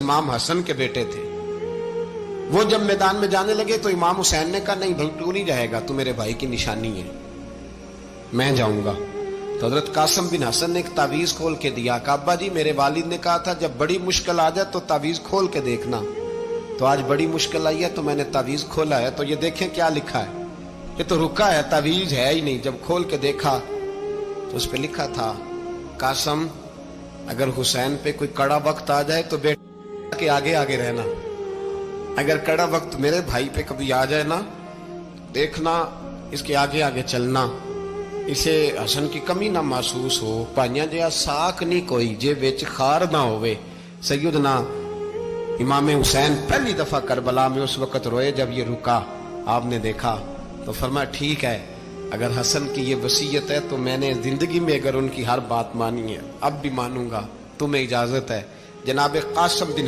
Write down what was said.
امام حسن کے بیٹے تھے. وہ جب میدان میں جانے لگے تو امام حسین نے کہا نہیں بھائی تو نہیں جائے گا, تو میرے بھائی کی نشانی ہے, میں جاؤں گا. تو حضرت قاسم بن حسن نے ایک تعویذ کھول کے دیا کہ ابا جی میرے والد نے کہا تھا جب بڑی مشکل آ جائے تو تعویذ کھول کے دیکھنا. تو آج بڑی مشکل آئی ہے تو میں نے تعویذ کھولا ہے, تو یہ دیکھیں کیا لکھا ہے. یہ تو رکا ہے, تعویذ ہے ہی نہیں. جب کھول کے دیکھا تو اس پہ لکھا تھا قاسم اگر حسین پہ کوئی کڑا وقت آ جائے تو بیٹا کے آگے آگے رہنا, اگر کڑا وقت میرے بھائی پہ کبھی آ جائے نا دیکھنا اس کے آگے آگے چلنا, اسے حسن کی کمی نہ محسوس ہو. پائیاں جہاں ساک نہیں کوئی جے وچ خار نہ ہوئے. سیدنا امام حسین پہلی دفعہ کربلا میں اس وقت روئے جب یہ رکا, آپ نے دیکھا تو فرمایا ٹھیک ہے اگر حسن کی یہ وصیت ہے تو میں نے زندگی میں اگر ان کی ہر بات مانی ہے اب بھی مانوں گا, تمہیں اجازت ہے. جناب قاسم بن